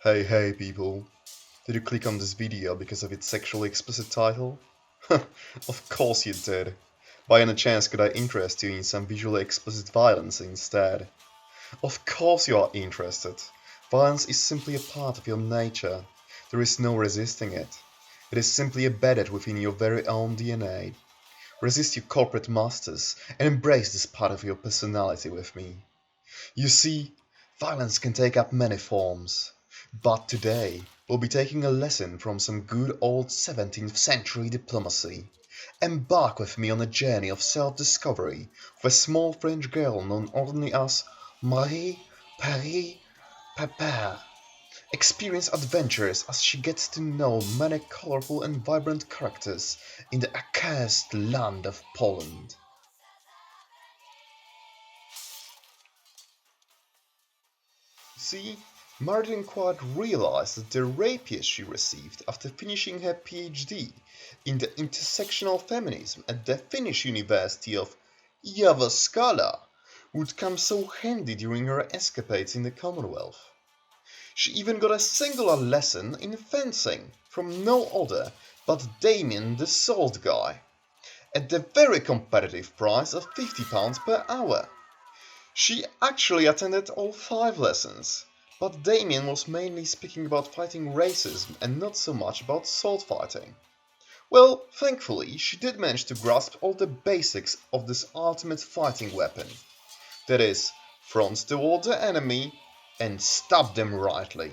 Hey people, did you click on this video because of its sexually explicit title? Of course you did. By any chance could I interest you in some visually explicit violence instead? Of course you are interested. Violence is simply a part of your nature. There is no resisting it. It is simply embedded within your very own DNA. Resist your corporate masters and embrace this part of your personality with me. You see, violence can take up many forms. But today, we'll be taking a lesson from some good old 17th century diplomacy. Embark with me on a journey of self-discovery with a small French girl known only as Marie Paris Pepper. Experience adventures as she gets to know many colorful and vibrant characters in the accursed land of Poland. See, Hellish Quart realized that the rapier she received after finishing her PhD in the intersectional feminism at the Finnish University of Jyväskylä would come so handy during her escapades in the Commonwealth. She even got a singular lesson in fencing from no other but Damien the Salt Guy, at the very competitive price of £50 per hour. She actually attended all 5 lessons, but Damien was mainly speaking about fighting racism and not so much about sword fighting. Well, thankfully, she did manage to grasp all the basics of this ultimate fighting weapon. That is, front toward the enemy and stab them rightly.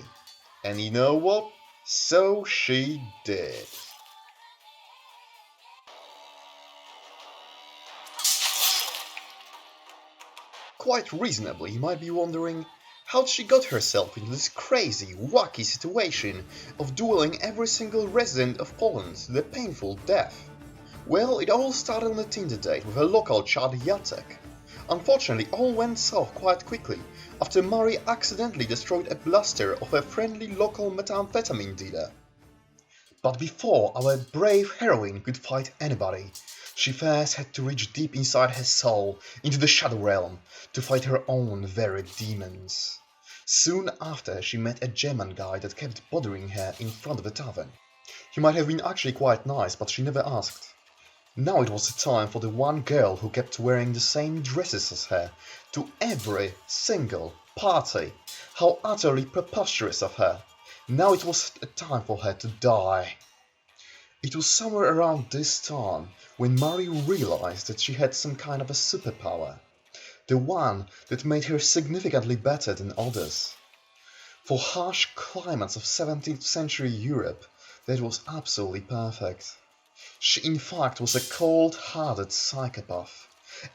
And you know what? So she did. Quite reasonably, you might be wondering, how she got herself into this crazy, wacky situation of dueling every single resident of Poland to the painful death. Well, it all started on a Tinder date with a local Chad Jacek. Unfortunately, all went south quite quickly after Mari accidentally destroyed a blaster of a friendly local methamphetamine dealer. But before our brave heroine could fight anybody, she first had to reach deep inside her soul, into the Shadow Realm, to fight her own very demons. Soon after, she met a German guy that kept bothering her in front of the tavern. He might have been actually quite nice, but she never asked. Now it was the time for the one girl who kept wearing the same dresses as her to every single party. How utterly preposterous of her! Now it was a time for her to die. It was somewhere around this time when Mary realized that she had some kind of a superpower, the one that made her significantly better than others. For harsh climates of 17th century Europe, that was absolutely perfect. She in fact was a cold-hearted psychopath,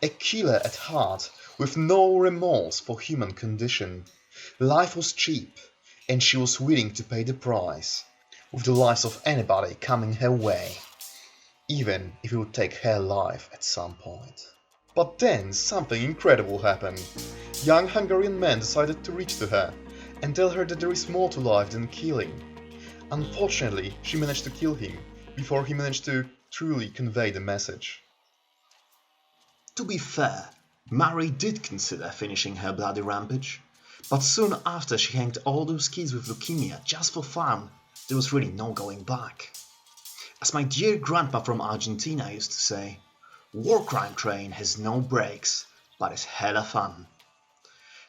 a killer at heart with no remorse for human condition. Life was cheap, and she was willing to pay the price, with the lives of anybody coming her way, even if it would take her life at some point. But then something incredible happened. Young Hungarian man decided to reach to her and tell her that there is more to life than killing. Unfortunately, she managed to kill him before he managed to truly convey the message. To be fair, Mary did consider finishing her bloody rampage, but soon after she hanged all those kids with leukemia just for fun, there was really no going back. As my dear grandpa from Argentina used to say, war crime train has no brakes, but it's hella fun.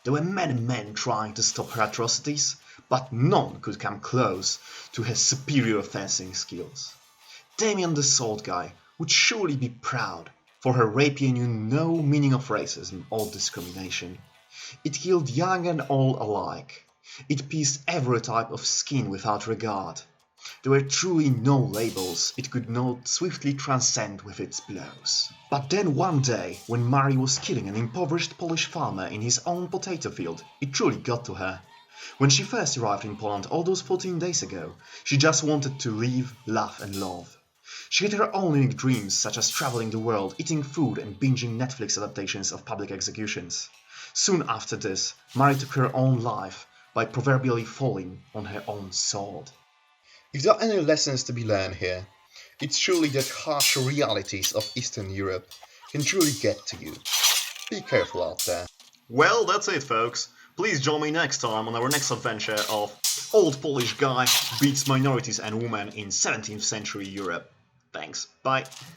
There were many men trying to stop her atrocities, but none could come close to her superior fencing skills. Damien the Salt Guy would surely be proud, for her rapier knew no meaning of racism or discrimination. It killed young and old alike. It pierced every type of skin without regard. There were truly no labels it could not swiftly transcend with its blows. But then one day, when Mary was killing an impoverished Polish farmer in his own potato field, it truly got to her. When she first arrived in Poland all those 14 days ago, she just wanted to live, laugh and love. She had her own unique dreams, such as traveling the world, eating food and binging Netflix adaptations of public executions. Soon after this, Mary took her own life by proverbially falling on her own sword. If there are any lessons to be learned here, it's surely that harsh realities of Eastern Europe can truly get to you. Be careful out there. Well, that's it, folks. Please join me next time on our next adventure of Old Polish Guy Beats Minorities and Women in 17th Century Europe. Thanks, bye.